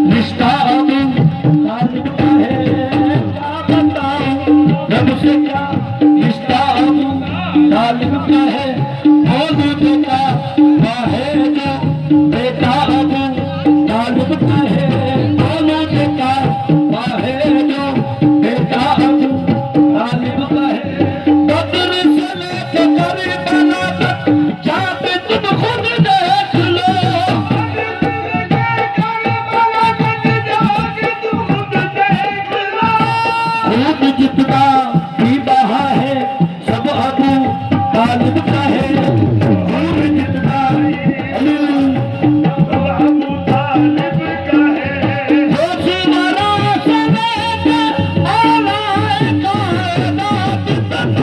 रिश्ता अबू तालिब का है, क्या बताऊं रब से क्या रिश्ता अबू तालिब का है। बोलू बेटा वाहे जो बेटा अबू तालिब का है, बोलू बेटा वाहे जो बेटा अबू तालिब का है। बदर से लेके करबला तक जाके तुम खुद देख लो, खूब जितना भी बहा है सब अबू तालिब का है। खूब जितना अबू तालिब का है। रोज़ी वरा से लेके आलाए कायनात तक,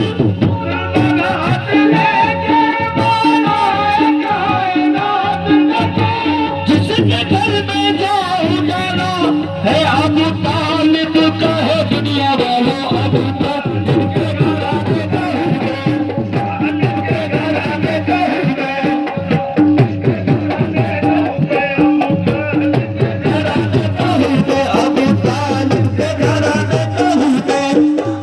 वरा से लेके आलाए कायनात तक, जिसके घर में जाओ जाना है अबू तालिब का है। दुनिया वालों अबू तालिब के घराने का है, घराने का है, अबू तालिब के घराने का हूँ मैं,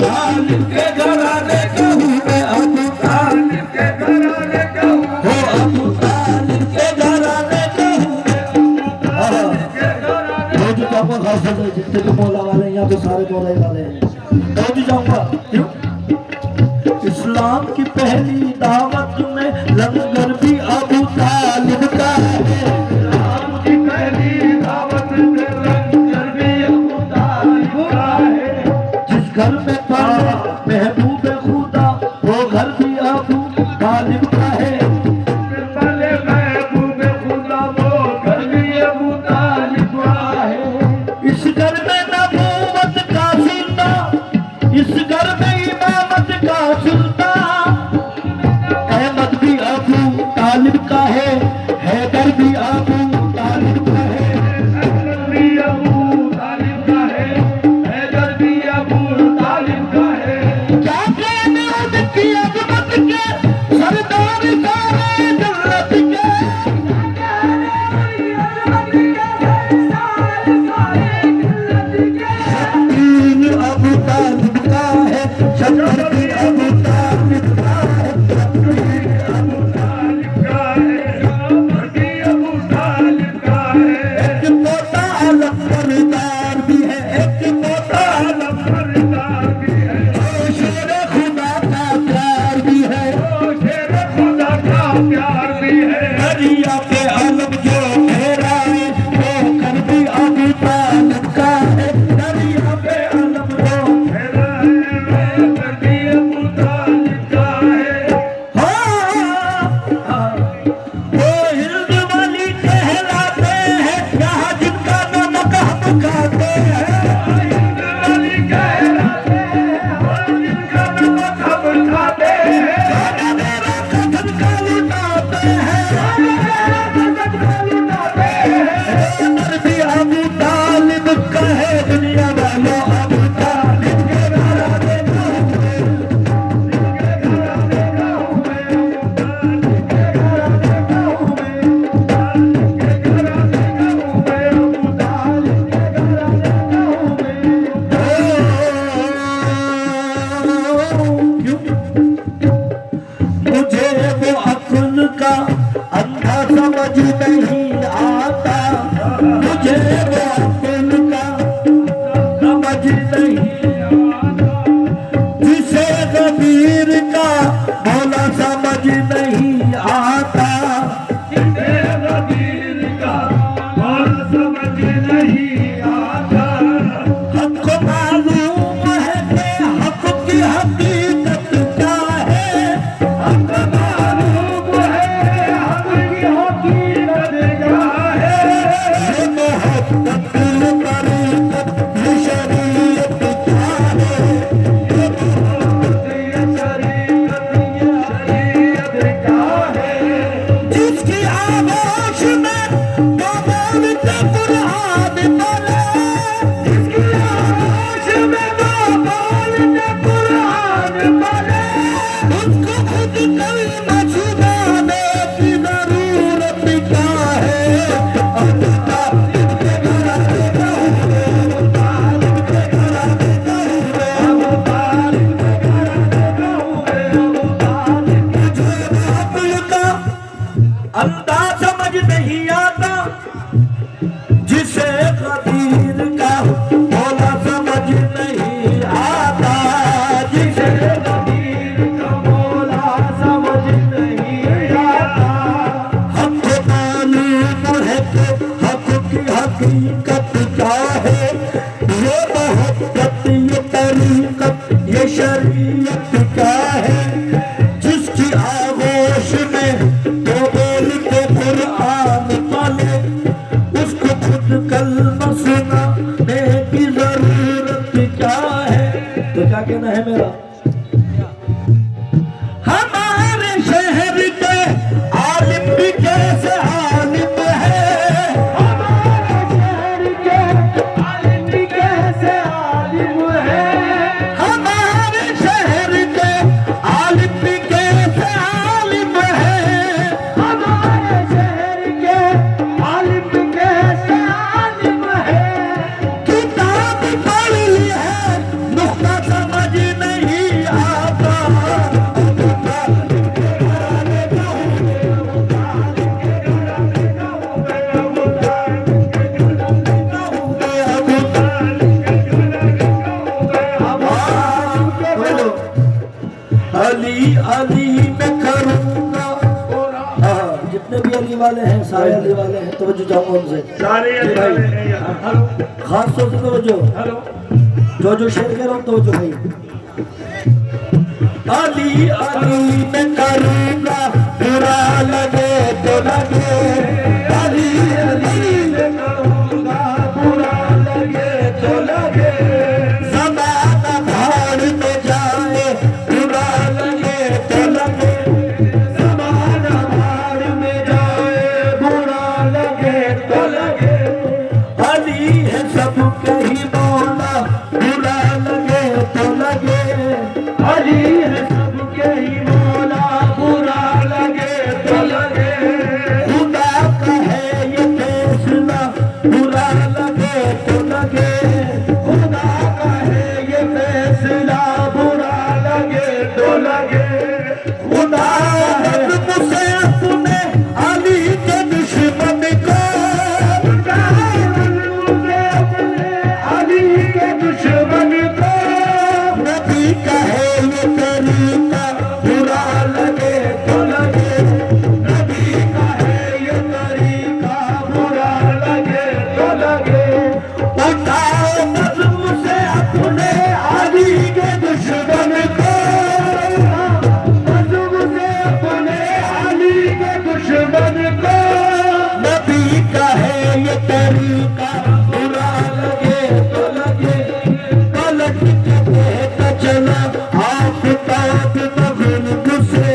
तालिब के घराने का हूँ मैं, अबू तालिब के घराने का हूँ, हो अबू तालिब के घराने का हूँ मैं। रोज जाऊंगा खास करके जितने भी मौला वाले हैं यहाँ पे सारे मौला वाले हैं, रोज जाऊंगा। क्यों? इस्लाम की पहली दावत में लंगर भी अबू तालिब का है। इस्लाम की पहली दावत में लंगर भी अबू तालिब का है। जिस घर में पढ़े महबूब खुदा वो घर भी अबू तालिब का है। पहले महबूब खुदा वो घर भी अबू तालिब का है। इस घर में नबूवत का सुल्ता, इस घर में इमामत का सुल्ता, अहमद भी अबू तालिब का है, हैदर भी अबू तालिब का है, अहमद भी अबू तालिब का है, हैदर भी अबू तालिब का है। क्या कहने उनकी अजमत के सरदार सारे जन्नत के, दीन अबू तालिब का है, शजर भी अबू तालिब का है, दीन अबू तालिब का है, शजर भी अबू तालिब का है। एक पोता अलमबरदार भी है, एक पोता अलमबरदार भी है, ओ शेर खुदा का प्यार भी है, ओ शेर खुदा का प्यार भी है। दरिया पे अलम जो ठहरा है वो घर भी अबू तालिब का है, दरिया पे अलम जो ठहरा है वो घर भी अबू तालिब का है। वो हिंद वाली कहलाते हैं यहाँ जिनका नमक हम खाते हैं, हिंद वाली कहलाते हैं जिनका नमक हम खाते हैं। खाना मेरा कदम का लुटाते हैं, खाना मेरा कदम का लुटाते हैं। घर भी अबू तालिब का है, दुनिया वालों अबू तालिब के घराने का हूँ मैं, के घराने का हूँ मैं, के घराने का हूँ मैं, के घराने का हूँ मैं, अबू तालिब के घराने का हूँ मैं। क्यों? मुझे वो अक्ल का अंधा समझ नहीं आता, मुझे वो अक्ल का समझ नहीं आता, जिसे ज़मीर का भोला समझ नहीं आता, जिसे ज़मीर का भोला समझ नहीं आता। हक को मालूम है कि हक की हकीकत क्या है, हक मालूम है हक की हकीकत क्या है। ये मोहब्बत तरीक़त ये शरीयत क्या है, ये मोहब्बत ये शरीयत क्या है। जिसकी आगोश में वो बोलते कुरान बोले, हकीकत क्या है, ये मोहब्बत, ये तरीकत, ये शरीयत क्या है, जिसकी आगोश में तो बोल के कुरान पढ़े, उसको खुद कलमा सुनाने की जरूरत क्या है। तो क्या कहना है मेरा? हमारे शहर के आलिम भी कैसे आलिम है, हमारे शहर के आलिम भी कैसे आलिम है, हमारे शहर के आलिम भी कैसे आलिम है, हमारे शहर के आलिम भी कैसे आलिम है। किताब पढ़ ली है, नुक्ता समझ नहीं आता, अली अली मैं करूंगा। हाँ, जितने भी अली वाले हैं सारे अली वाले हैं, तो जाऊंगा उनसे सारे अली वाले हैं यहाँ। हेलो, खास तौर से तो हेलो, जो शेर कह रहा हूँ तो भाई, अली अली मैं करूंगा, बुरा लगे तो लगे, अली अली मैं करूंगा, बुरा लगे तो लगे, ज़माना भाड़ में जाए, बुरा लगे तो लगे, ज़माना भाड़ में जाए, बुरा लगे तो लगे, अली है सबके ही मौला, बुरा लगे तो लगे, अली है सबके ही मौला, बुरा लगे तो लगे, खुदा का है ये फैसला, बुरा लगे तो लगे, खुदा का है ये फैसला, बुरा लगे तो लगे, खुदा है मुझसे अपने अली के दुश्मन को, खुदा है मुझसे अपने अली के दुश्मन को, नबी का है ये तरीका, बुरा लगे तो लगे, नबी का है ये तरीका, बुरा लगे तो लगे, उठाओ नज़्म से अपने अली के दुश्मन को, नज़्म से अपने अली के दुश्मन को, नबी का है ये तरीका, बुरा लगे तो लगे, पलट के कहता चला आफताब मग़रिब से,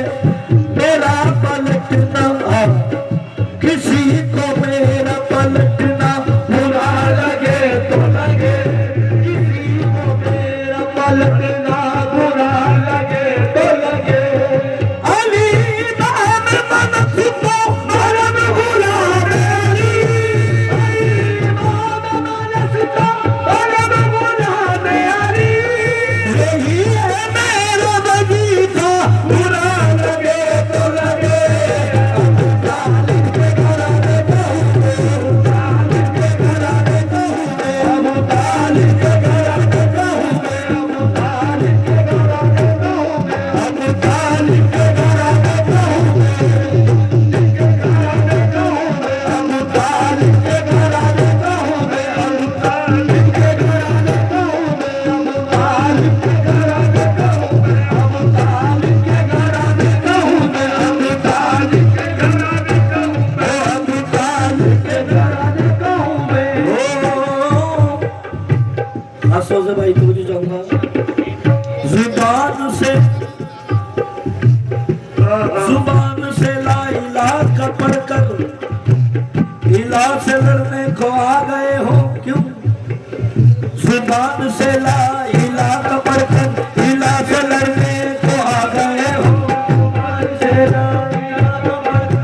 मेरा पलटना किसी को मेरा पलटना, बुरा लगे तो लगे, किसी को मेरा पलटना, बुरा लगे तो लगे, अली नाम मनस को मरम गुलाम अली, अली नाम मनस को मरम गुलाम अली, यही है मेरा वजीफा, बुरा लगे तो लगे, से भाई तुझे जाऊंगा, जुबान से ला इलाह का पढ़कर इलाह से लड़ने को आ गए हो क्यों, जुबान से ला इलाह का पढ़कर इलाह से लड़ने को आ गए हो, जुबान से ला इलाह का पढ़कर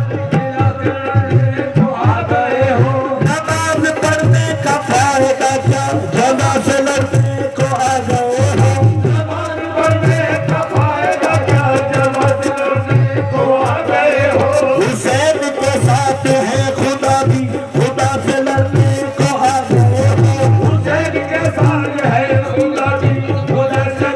इलाह से लड़ने को आ गए हो, नमाज पढ़ने का फायदा क्या, जमा से लड़ने को आ गए हो, नमाज पढ़ने का फायदा क्या, जमा से लड़ने को आ गए हो, हुसैन के साथ है खुदा भी, खुदा से लड़ने को आ गए हो, हुसैन के साथ है खुदा भी, खुदा से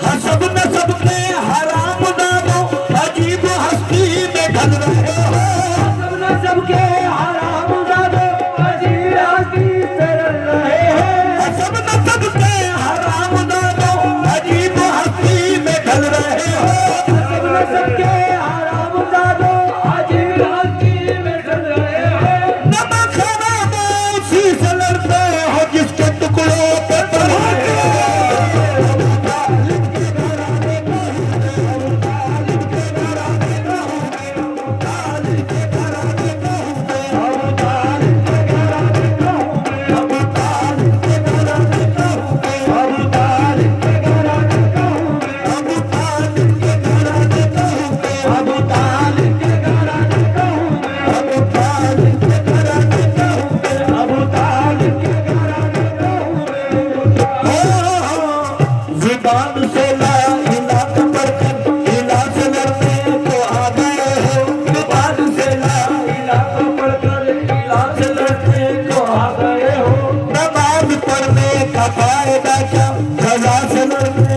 हसब नसब के हराम दामो अजीब हस्ती में ढल रहे हो। सब न सबके हराम जादो अजीब हस्ती से रल रहे हैं। हसब नसब के हराम दामो अजीब हस्ती में ढल रहे हो। सब न सबके हराम जादो अजीब हस्ती में ढल रहे हैं। नमक खामोशी से लड़ते हो जिसके टुकड़ों पे बढ़ाते जुबान से ला इलाज पढ़कर इलाज लड़ने को आ गए हो। जुबान से ला इलाज पढ़कर इलाज लड़ने को आ गए हो। नमाज पढ़ने का फायदा क्या, सजा से लड़ने